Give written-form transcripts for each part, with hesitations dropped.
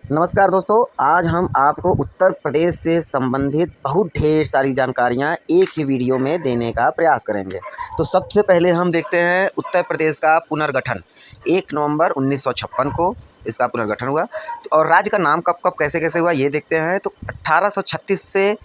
नमस्कार दोस्तों, आज हम आपको उत्तर प्रदेश से संबंधित बहुत ढेर सारी जानकारियाँ एक ही वीडियो में देने का प्रयास करेंगे। तो सबसे पहले हम देखते हैं उत्तर प्रदेश का पुनर्गठन। 1 नवंबर 1956 को इसका पुनर्गठन हुआ। और राज्य का नाम कब कब कैसे कैसे हुआ ये देखते हैं। तो 1836 से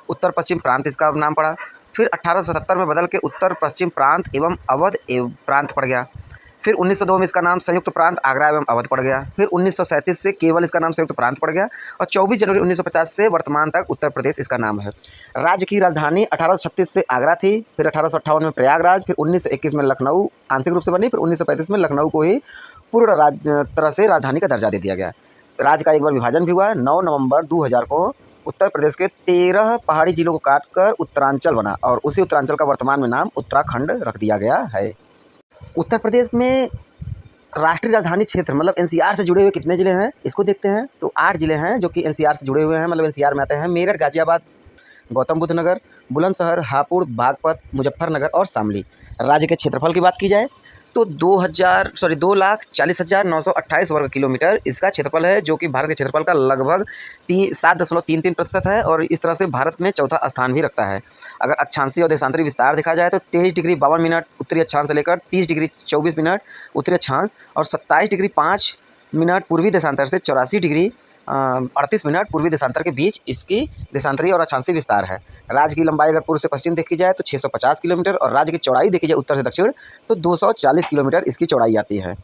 उत्तर पश्चिम प्रांत इसका नाम पड़ा। फिर 1877 में बदल के उत्तर पश्चिम प्रांत एवं अवध प्रांत पड़ गया। फिर 1902 में इसका नाम संयुक्त प्रांत आगरा एवं अवध पड़ गया। फिर 1937 से केवल इसका नाम संयुक्त प्रांत पड़ गया और 24 जनवरी 1950 से वर्तमान तक उत्तर प्रदेश इसका नाम है। राज्य की राजधानी 1836 से आगरा थी, फिर 1858 में प्रयागराज, फिर 1921 में लखनऊ आंशिक रूप से बनी, फिर 1935 में लखनऊ को ही पूर्ण तरह से राजधानी का दर्जा दे दिया गया। राज्य का एक बार विभाजन भी हुआ। 9 नवंबर 2000 को उत्तर प्रदेश के 13 पहाड़ी जिलों को काटकर उत्तरांचल बना और उसी उत्तरांचल का वर्तमान में नाम उत्तराखंड रख दिया गया है। उत्तर प्रदेश में राष्ट्रीय राजधानी क्षेत्र मतलब एनसीआर से जुड़े हुए कितने ज़िले हैं इसको देखते हैं। तो 8 ज़िले हैं जो कि एनसीआर से जुड़े हुए हैं, मतलब एनसीआर में आते हैं। मेरठ, गाजियाबाद, गौतम बुद्ध नगर, बुलंदशहर, हापुड़, बागपत, मुजफ्फरनगर और शामली। राज्य के क्षेत्रफल की बात की जाए तो 2,40,928 वर्ग किलोमीटर इसका क्षेत्रफल है, जो कि भारत के क्षेत्रफल का लगभग 7.33% है और इस तरह से भारत में चौथा स्थान भी रखता है। अगर अक्षांशीय और देशांतरी विस्तार देखा जाए तो 23 डिग्री 52 मिनट उत्तरी अक्षांश से लेकर 30 डिग्री 24 मिनट उत्तरी अक्षांश और 27 डिग्री 5 मिनट पूर्वी देशांतर से 84 डिग्री 38 मिनट पूर्वी देशांतर के बीच इसकी देशांतरी और अक्षांशीय विस्तार है। राज्य की लंबाई अगर पूर्व से पश्चिम देखी जाए तो 650 किलोमीटर और राज्य की चौड़ाई देखी जाए उत्तर से दक्षिण तो 240 किलोमीटर इसकी चौड़ाई आती है।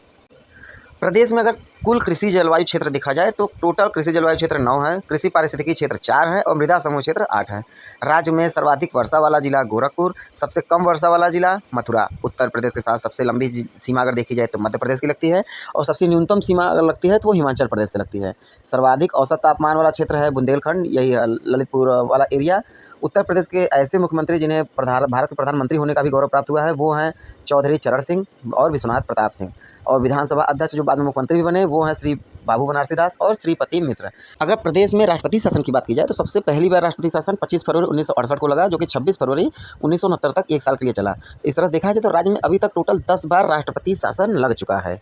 प्रदेश में अगर कुल कृषि जलवायु क्षेत्र देखा जाए तो टोटल कृषि जलवायु क्षेत्र 9 है, कृषि पारिस्थितिकी क्षेत्र 4 है और मृदा समूह क्षेत्र 8 है। राज्य में सर्वाधिक वर्षा वाला जिला गोरखपुर, सबसे कम वर्षा वाला जिला मथुरा। उत्तर प्रदेश के साथ सबसे लंबी सीमा अगर देखी जाए तो मध्य प्रदेश की लगती है और सबसे न्यूनतम सीमा अगर लगती है तो वो हिमाचल प्रदेश से लगती है। सर्वाधिक औसत तापमान वाला क्षेत्र है बुंदेलखंड, यही है ललितपुर वाला एरिया। उत्तर प्रदेश के ऐसे मुख्यमंत्री जिन्हें भारत के प्रधानमंत्री होने का भी गौरव प्राप्त हुआ है वो हैं चौधरी चरण सिंह और विश्वनाथ प्रताप सिंह। और विधानसभा अध्यक्ष जो बाद में मुख्यमंत्री भी बने वो हैं श्री बाबू बनारसी दास और श्रीपति मिश्र। अगर प्रदेश में राष्ट्रपति शासन की बात की जाए तो सबसे पहली बार राष्ट्रपति शासन 25 फरवरी 1968 को लगा, जो कि 26 फरवरी 1969 तक 1 साल के लिए चला। इस तरह से देखा जाए तो राज्य में अभी तक टोटल 10 बार राष्ट्रपति शासन लग चुका है।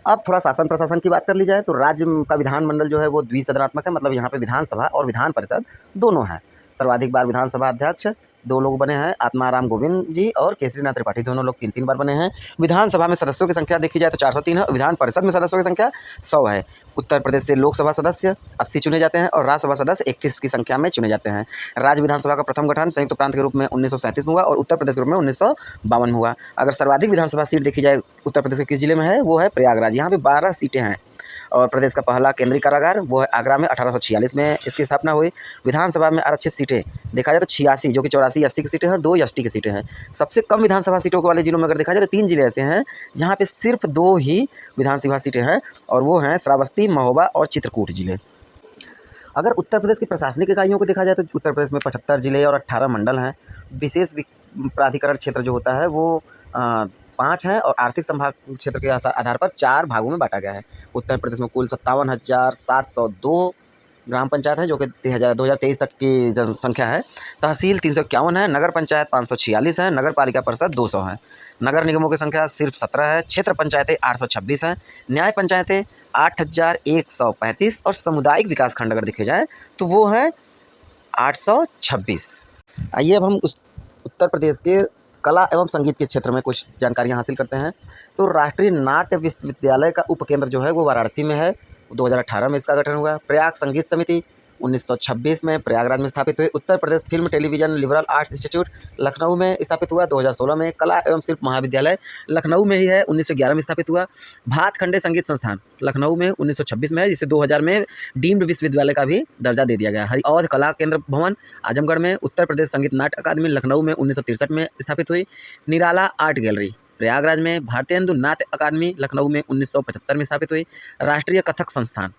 अब थोड़ा शासन प्रशासन की बात कर ली जाए तो राज्य का विधानमंडल जो है वो द्विसदनात्मक है, मतलब यहाँ पे विधानसभा और विधान परिषद दोनों हैं। सर्वाधिक बार विधानसभा अध्यक्ष 2 लोग बने हैं, आत्माराम गोविंद जी और केसरीनाथ त्रिपाठी, दोनों लोग 3-3 बार बने हैं। विधानसभा में सदस्यों की संख्या देखी जाए तो 403 है, विधान परिषद में सदस्यों की संख्या 100 है। उत्तर प्रदेश से लोकसभा सदस्य 80 चुने जाते हैं और राज्यसभा सदस्य 31 की संख्या में चुने जाते हैं। राज्य विधानसभा का प्रथम गठन संयुक्त प्रांत के रूप में 1937 में हुआ और उत्तर प्रदेश के रूप में 1952 में हुआ। अगर सर्वाधिक विधानसभा सीट देखी जाए उत्तर प्रदेश के किस जिले में है वो है प्रयागराज, यहाँ पे 12 सीटें हैं। और प्रदेश का पहला केंद्रीय कारागार वो है आगरा में 1846 में इसकी स्थापना हुई। विधानसभा में आरक्षित सीटें देखा जाए तो 86, जो कि 84 एससी की सीटें हैं और 2 एसटी की सीटें हैं। सबसे कम विधानसभा सीटों वाले जिलों में अगर देखा जाए तो 3 जिले ऐसे हैं जहाँ पे सिर्फ 2 ही विधानसभा सीटें हैं और वो हैं श्रावस्ती, महोबा और चित्रकूट जिले। अगर उत्तर प्रदेश की प्रशासनिक इकाइयों को देखा जाए तो उत्तर प्रदेश में 75 जिले और 18 मंडल हैं। विशेष प्राधिकरण क्षेत्र जो होता है वो 5 हैं और आर्थिक संभाग क्षेत्र के आधार पर 4 भागों में बांटा गया है। उत्तर प्रदेश में कुल 57,702 ग्राम पंचायत है, जो कि 2023 तक की जनसंख्या है। तहसील 351 है, नगर पंचायत 546 है, नगर पालिका परिषद 200 है। नगर निगमों की संख्या सिर्फ 17 है, क्षेत्र पंचायतें 826 हैं, न्याय पंचायतें 8,135 और सामुदायिक विकास खंड अगर देखे जाए तो वो है 826। आइए अब हम उत्तर प्रदेश के कला एवं संगीत के क्षेत्र में कुछ जानकारियां हासिल करते हैं। तो राष्ट्रीय नाट्य विश्वविद्यालय का उपकेंद्र जो है वो वाराणसी में है, 2018 में इसका गठन हुआ। प्रयाग संगीत समिति 1926 में प्रयागराज में स्थापित हुई। Uttar Pradesh film television liberal arts institute Lucknow में स्थापित हुआ 2016 में। कला एवं शिल्प महाविद्यालय लखनऊ में ही है, 1911 में स्थापित हुआ। भातखंडे संगीत संस्थान लखनऊ में 1926 में है, जिसे 2000 में डीम्ड विश्वविद्यालय का भी दर्जा दे दिया गया। हरिऔध कला केंद्र भवन आजमगढ़ में। उत्तर प्रदेश संगीत नाट्य अकादमी लखनऊ में 1963 में स्थापित हुई। निराला आर्ट गैलरी प्रयागराज में। भारतेंदु नाट्य अकादमी लखनऊ में 1975 में स्थापित हुई। राष्ट्रीय कथक संस्थान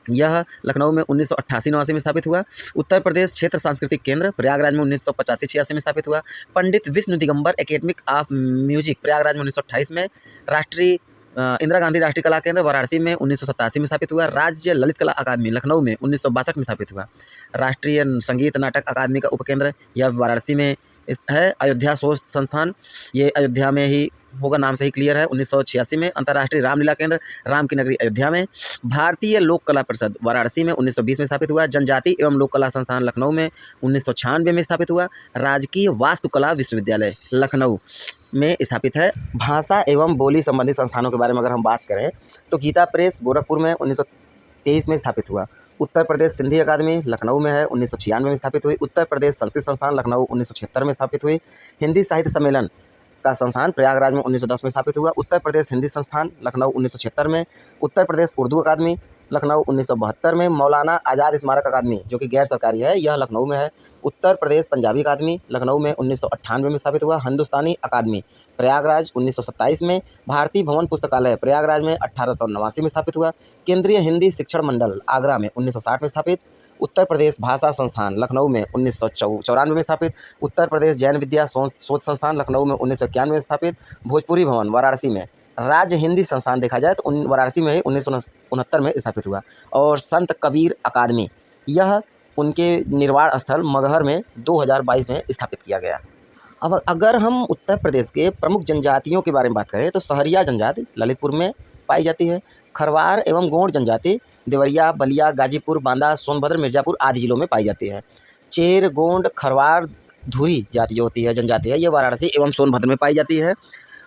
यह लखनऊ में 1988-89 में स्थापित हुआ। उत्तर प्रदेश क्षेत्र सांस्कृतिक केंद्र प्रयागराज में 1985-86 में स्थापित हुआ। Pandit Vishnu Digambar academic of music Prayagraj में 1928 में। राष्ट्रीय इंदिरा गांधी राष्ट्रीय कला केंद्र वाराणसी में 1987 में स्थापित हुआ। राज्य ललित कला अकादमी लखनऊ में 1962 में स्थापित हुआ। राष्ट्रीय संगीत नाटक अकादमी का उपकेंद्र यह वाराणसी में इस है अयोध्या शोध संस्थान, ये अयोध्या में ही होगा, नाम से ही क्लियर है। 1986 में अंतर्राष्ट्रीय रामलीला केंद्र राम की नगरी अयोध्या में। भारतीय लोक कला परिषद वाराणसी में 1920 में स्थापित हुआ। जनजाति एवं लोक कला संस्थान लखनऊ में 1996 में स्थापित हुआ। राजकीय वास्तुकला विश्वविद्यालय लखनऊ में स्थापित है। भाषा एवं बोली संबंधी संस्थानों के बारे में अगर हम बात करें तो गीता प्रेस गोरखपुर में 1923 में स्थापित हुआ। उत्तर प्रदेश सिंधी अकादमी लखनऊ में है, 1996 में स्थापित हुई। उत्तर प्रदेश संस्कृत संस्थान लखनऊ 1976 में स्थापित हुई। हिंदी साहित्य सम्मेलन का संस्थान प्रयागराज में 1910 में स्थापित हुआ। उत्तर प्रदेश हिंदी संस्थान लखनऊ 1976 में। उत्तर प्रदेश उर्दू अकादमी लखनऊ 1972 में। मौलाना आज़ाद स्मारक अकादमी जो कि गैर सरकारी है, यह लखनऊ में है। उत्तर प्रदेश पंजाबी अकादमी लखनऊ में 1998 में स्थापित हुआ। हिंदुस्तानी अकादमी प्रयागराज 1927 में। भारतीय भवन पुस्तकालय प्रयागराज में 1889 में स्थापित हुआ। केंद्रीय हिंदी शिक्षण मंडल आगरा में 1960 में स्थापित। उत्तर प्रदेश भाषा संस्थान लखनऊ में 1994 में स्थापित। उत्तर प्रदेश जैन विद्या शोध संस्थान लखनऊ में 1991 में स्थापित। भोजपुरी भवन वाराणसी में। राज्य हिंदी संस्थान देखा जाए तो वाराणसी में ही 1969 में स्थापित हुआ। और संत कबीर अकादमी, यह उनके निर्वाण स्थल मगहर में 2022 में स्थापित किया गया। अब अगर हम उत्तर प्रदेश के प्रमुख जनजातियों के बारे में बात करें तो सहरिया जनजाति ललितपुर में पाई जाती है। खरवार एवं गोंड जनजाति देवरिया, बलिया, गाजीपुर, बांदा, सोनभद्र, मिर्ज़ापुर आदि जिलों में पाई जाती है। चेर, गोंड, खरवार, धुरी जाति जो होती है जनजाति है, ये वाराणसी एवं सोनभद्र में पाई जाती है।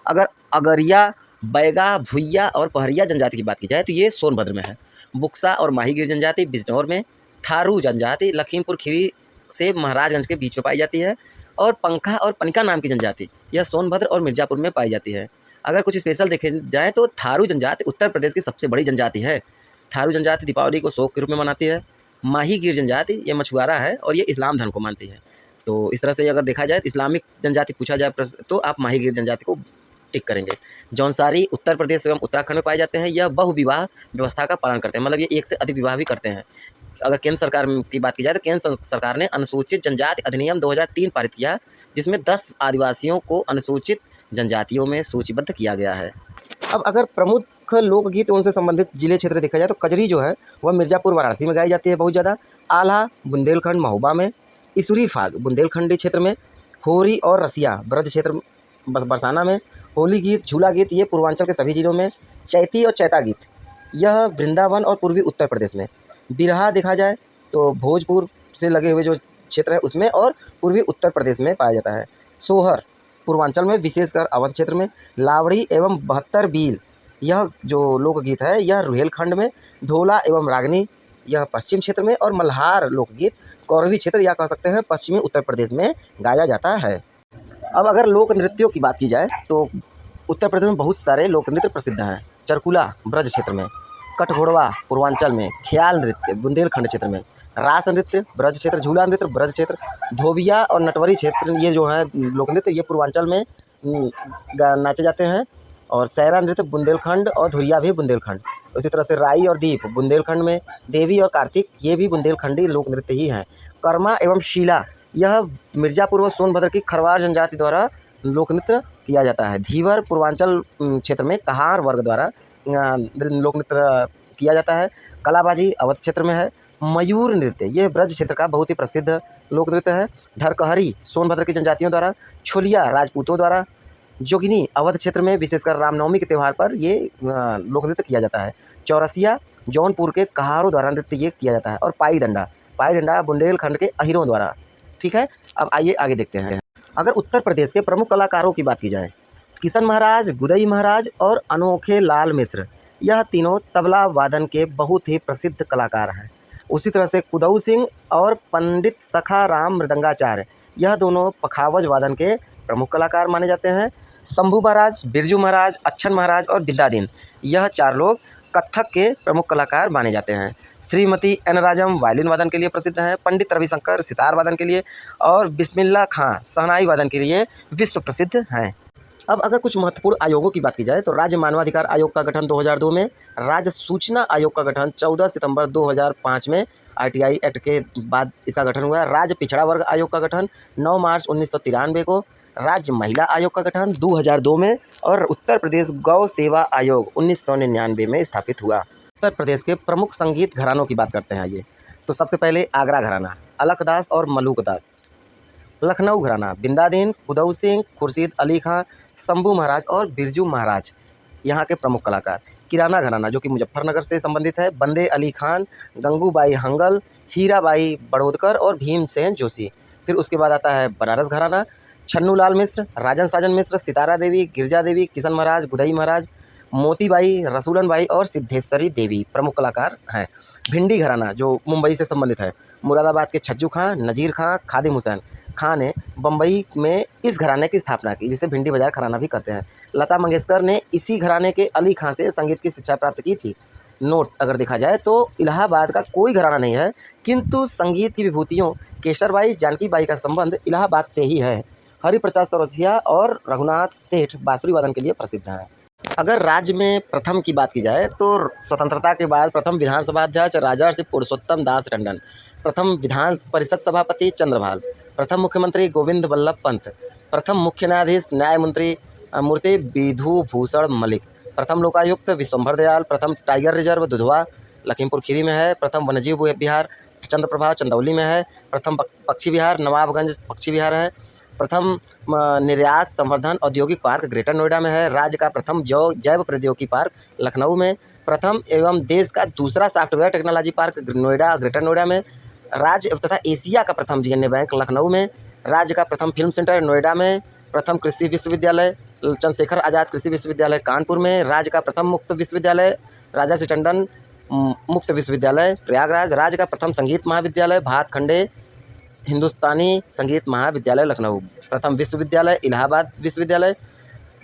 अगर अगरिया, बैगा, भुइया और पहरिया जनजाति की बात की जाए तो ये सोनभद्र में है। बुक्सा और माहीगीर जनजाति बिजनौर में। थारू जनजाति लखीमपुर खीरी से महाराजगंज के बीच में पाई जाती है। और पंखा और पनिका नाम की जनजाति यह सोनभद्र और मिर्ज़ापुर में पाई जाती है। अगर कुछ स्पेशल देखे जाए तो थारू जनजाति उत्तर प्रदेश की सबसे बड़ी जनजाति है। थारू जनजाति दीपावली को शोक के रूप में मनाती है। माहीगीर जनजाति ये मछुआरा है और ये इस्लाम धर्म को मानती है। तो इस तरह से अगर देखा जाए तो इस्लामिक जनजाति पूछा जाए तो आप माहीगीर जनजाति को टिक करेंगे। जौनसारी उत्तर प्रदेश एवं उत्तराखंड में पाए जाते हैं। यह बहुविवाह व्यवस्था का पालन करते हैं, मतलब ये एक से अधिक विवाह भी करते हैं। अगर केंद्र सरकार की बात की जाए तो केंद्र सरकार ने अनुसूचित जनजाति अधिनियम 2003 पारित किया, जिसमें 10 आदिवासियों को अनुसूचित जनजातियों में सूचीबद्ध किया गया है। अब अगर प्रमुख लोकगीत उनसे संबंधित जिले क्षेत्र देखा जाए तो कजरी जो है वह मिर्ज़ापुर वाराणसी में गाई जाती है बहुत ज़्यादा। आल्हा बुंदेलखंड महोबा में। इसुरी फाग बुंदेलखंडी क्षेत्र में। होरी और रसिया ब्रज क्षेत्र बरसाना में। होली गीत, झूला गीत ये पूर्वांचल के सभी जिलों में। चैती और चैता गीत यह वृंदावन और पूर्वी उत्तर प्रदेश में। बिरहा देखा जाए तो भोजपुर से लगे हुए जो क्षेत्र है उसमें और पूर्वी उत्तर प्रदेश में पाया जाता है। सोहर पूर्वांचल में, विशेषकर अवध क्षेत्र में। लावड़ी एवं 72 बील यह जो लोकगीत है यह रुहेलखंड में। ढोला एवं रागनी यह पश्चिम क्षेत्र में। और मल्हार लोकगीत कौरवी क्षेत्र या कह सकते हैं पश्चिमी उत्तर प्रदेश में गाया जाता है। अब अगर लोक नृत्यों की बात की जाए तो उत्तर प्रदेश में बहुत सारे लोक नृत्य प्रसिद्ध हैं। चरकुला ब्रज क्षेत्र में। कटघोड़वा पूर्वांचल में। ख्याल नृत्य बुंदेलखंड क्षेत्र में। रास नृत्य ब्रज क्षेत्र। झूला नृत्य ब्रज क्षेत्र। धोबिया और नटवरी क्षेत्र ये जो है लोक नृत्य ये पूर्वांचल में नाचे जाते हैं। और सैरा नृत्य बुंदेलखंड और धुरिया भी बुंदेलखंड। उसी तरह से राई और दीप बुंदेलखंड में। देवी और कार्तिक ये भी बुंदेलखंडी लोक नृत्य ही हैं। कर्मा एवं शीला यह मिर्ज़ापुर व सोनभद्र की खरवार जनजाति द्वारा लोक नृत्य किया जाता है। धीवर पूर्वांचल क्षेत्र में कहार वर्ग द्वारा लोक नृत्य किया जाता है। कलाबाजी अवध क्षेत्र में है। मयूर नृत्य ये ब्रज क्षेत्र का बहुत ही प्रसिद्ध लोक नृत्य है। ढरकहरी सोनभद्र की जनजातियों द्वारा। छोलिया राजपूतों द्वारा। जोगिनी अवध क्षेत्र में विशेषकर रामनवमी के त्यौहार पर ये लोक नृत्य किया जाता है। चौरसिया जौनपुर के कहारों द्वारा नृत्य ये किया जाता है। और पाई डंडा बुंदेलखंड के अहिरों द्वारा। ठीक है, अब आइए आगे देखते हैं। अगर उत्तर प्रदेश के प्रमुख कलाकारों की बात की जाए, किशन महाराज, गुदई महाराज और अनोखे लाल मिश्र यह तीनों तबला वादन के बहुत ही प्रसिद्ध कलाकार हैं। उसी तरह से कुदऊ सिंह और पंडित सखा राम मृदंगाचार्य यह दोनों पखावज वादन के प्रमुख कलाकार माने जाते हैं। शंभू महाराज, बिरजू महाराज, अच्छन महाराज और बिद्यादीन यह 4 लोग कत्थक के प्रमुख कलाकार माने जाते हैं। श्रीमती एन राजम वायलिन वादन के लिए प्रसिद्ध हैं। पंडित रविशंकर सितार वादन के लिए और बिस्मिल्ला खां शहनाई वादन के लिए विश्व प्रसिद्ध हैं। अब अगर कुछ महत्वपूर्ण आयोगों की बात की जाए तो राज्य मानवाधिकार आयोग का गठन 2002 में। राज्य सूचना आयोग का गठन 14 सितंबर 2005 में RTI एक्ट के बाद इसका गठन हुआ। राज्य पिछड़ा वर्ग आयोग का गठन 9 मार्च 1993 को। राज्य महिला आयोग का गठन 2002 में। और उत्तर प्रदेश गौ सेवा आयोग 1999 में स्थापित हुआ। उत्तर प्रदेश के प्रमुख संगीत घरानों की बात करते हैं आइए। तो सबसे पहले आगरा घराना, अलख दास और मलूक दास। लखनऊ घराना बिंदादीन, उदय सिंह, खुर्शीद अली खां, शंभू महाराज और बिरजू महाराज यहाँ के प्रमुख कलाकार। किराना घराना जो कि मुजफ्फरनगर से संबंधित है, बंदे अली खान, गंगूबाई हंगल, हीराबाई बड़ौदकर और भीमसेन जोशी। फिर उसके बाद आता है बनारस घराना, छन्नूलाल मिश्र, राजन साजन मिश्र, सितारा देवी, गिरजा देवी, किशन महाराज, गुदई महाराज, मोतीबाई, रसूलन बाई और सिद्धेश्वरी देवी प्रमुख कलाकार हैं। भिंडी घराना जो मुंबई से संबंधित है, मुरादाबाद के छज्जू खां, नज़ीर खां, खादिम हुसैन खां ने बम्बई में इस घराने की स्थापना की, जिसे भिंडी बाजार घराना भी कहते हैं। लता मंगेशकर ने इसी घराने के अली खां से संगीत की शिक्षा प्राप्त की थी। नोट अगर देखा जाए तो इलाहाबाद का कोई घराना नहीं है, किंतु संगीत की विभूतियों केशरबाई जानकी बाई का संबंध इलाहाबाद से ही है। हरिप्रसाद चौरसिया और रघुनाथ सेठ बांसुरी वादन के लिए प्रसिद्ध हैं। अगर राज्य में प्रथम की बात की जाए तो स्वतंत्रता के बाद प्रथम विधानसभा अध्यक्ष राजर्षि पुरुषोत्तम दास टंडन, प्रथम विधान परिषद सभापति चंद्रभाल, प्रथम मुख्यमंत्री गोविंद वल्लभ पंत, प्रथम मुख्य न्यायाधीश न्यायमूर्ति मूर्ति विधु भूषण मलिक, प्रथम लोकायुक्त विश्वम्भर दयाल, प्रथम टाइगर रिजर्व दुधवा लखीमपुर खीरी में है, प्रथम वन्यजीव विहार चंद्रप्रभा चंदौली में है, प्रथम पक्षी विहार नवाबगंज पक्षी विहार है, प्रथम निर्यात संवर्धन औद्योगिक पार्क ग्रेटर नोएडा में है, राज्य का प्रथम जैव प्रौद्योगिकी पार्क लखनऊ में, प्रथम एवं देश का दूसरा software technology park Noida greater Noida में, राज्य तथा एशिया का प्रथम जीएनए बैंक लखनऊ में, राज्य का प्रथम फिल्म सेंटर नोएडा में, प्रथम कृषि विश्वविद्यालय चंद्रशेखर आज़ाद कृषि विश्वविद्यालय कानपुर में, राज्य का प्रथम मुक्त विश्वविद्यालय राजर्षि टंडन मुक्त विश्वविद्यालय प्रयागराज, राज्य का प्रथम संगीत महाविद्यालय भातखंडे हिंदुस्तानी संगीत महाविद्यालय लखनऊ, प्रथम विश्वविद्यालय इलाहाबाद विश्वविद्यालय,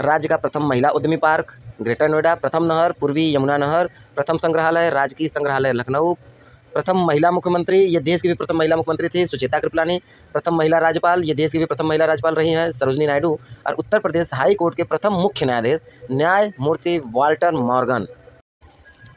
राज्य का प्रथम महिला उद्यमी पार्क ग्रेटर नोएडा, प्रथम नहर पूर्वी यमुना नहर, प्रथम संग्रहालय राजकीय संग्रहालय लखनऊ, प्रथम महिला मुख्यमंत्री, ये देश की भी प्रथम महिला मुख्यमंत्री थी सुचेता कृपलानी, प्रथम महिला राज्यपाल, ये देश की भी प्रथम महिला राज्यपाल रही हैं सरोजनी नायडू, और उत्तर प्रदेश हाई कोर्ट के प्रथम मुख्य न्यायाधीश न्यायमूर्ति वाल्टर मॉर्गन।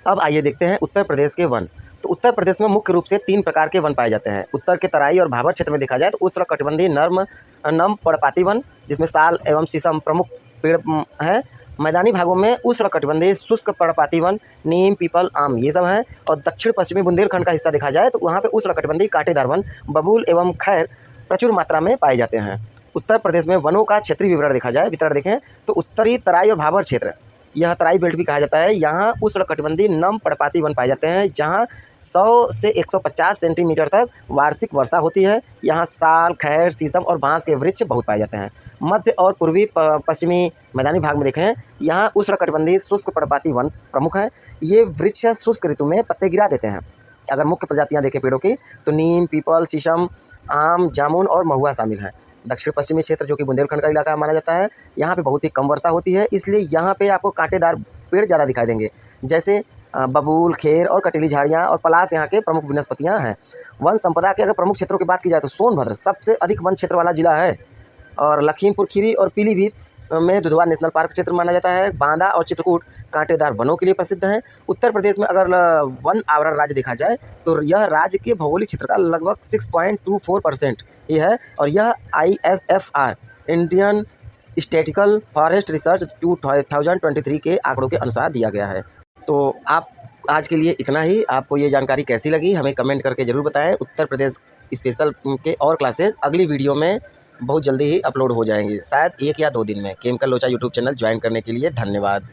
अब आइए देखते हैं उत्तर प्रदेश के वन। तो उत्तर प्रदेश में मुख्य रूप से 3 प्रकार के वन पाए जाते हैं। उत्तर के तराई और भाबर क्षेत्र में देखा जाए तो उष्णकटिबंधीय नम पर्णपाती वन, जिसमें साल एवं शीशम प्रमुख पेड़ हैं। मैदानी भागों में उष्णकटिबंधीय शुष्क पर्णपाती वन, नीम, पीपल, आम ये सब हैं। और दक्षिण पश्चिमी बुंदेलखंड का हिस्सा देखा जाए तो वहाँ पे उष्णकटिबंधीय कांटेदार वन, बबूल एवं खैर प्रचुर मात्रा में पाए जाते हैं। उत्तर प्रदेश में वनों का क्षेत्रीय वितरण देखें तो उत्तरी तराई और भाबर क्षेत्र, यह तराई बेल्ट भी कहा जाता है, यहाँ उष्णकटिबंधीय नम पर्णपाती वन पाए जाते हैं, जहाँ 100 से 150 सेंटीमीटर तक वार्षिक वर्षा होती है। यहाँ साल, खैर, शीशम और बांस के वृक्ष बहुत पाए जाते हैं। मध्य और पूर्वी पश्चिमी मैदानी भाग में देखें, यहाँ उष्णकटिबंधीय शुष्क पर्णपाती वन प्रमुख है। ये वृक्ष शुष्क ऋतु में पत्ते गिरा देते हैं। अगर मुख्य प्रजातियाँ देखें पेड़ों की तो नीम, पीपल, शीशम, आम, जामुन और महुआ शामिल हैं। दक्षिण पश्चिमी क्षेत्र जो कि बुंदेलखंड का इलाका माना जाता है, यहाँ पे बहुत ही कम वर्षा होती है, इसलिए यहाँ पे आपको कांटेदार पेड़ ज़्यादा दिखाई देंगे, जैसे बबूल, खेर और कटीली झाड़ियाँ और पलास यहाँ के प्रमुख वनस्पतियाँ हैं। वन संपदा के अगर प्रमुख क्षेत्रों की बात की जाए तो सोनभद्र सबसे अधिक वन क्षेत्र वाला जिला है, और लखीमपुर खीरी और पीलीभीत में दुधवा नेशनल पार्क क्षेत्र माना जाता है। बांदा और चित्रकूट कांटेदार वनों के लिए प्रसिद्ध हैं। उत्तर प्रदेश में अगर वन आवरण राज्य देखा जाए तो यह राज्य के भौगोलिक क्षेत्र का लगभग 6.24% ये है, और यह ISFR Indian statistical forest research 2023 के आंकड़ों के अनुसार दिया गया है। तो आप आज के लिए इतना ही। आपको ये जानकारी कैसी लगी हमें कमेंट करके ज़रूर बताएं। उत्तर प्रदेश स्पेशल के और क्लासेस अगली वीडियो में बहुत जल्दी ही अपलोड हो जाएंगे, शायद 1 या 2 दिन में। केमिकल लोचा यूट्यूब चैनल ज्वाइन करने के लिए धन्यवाद।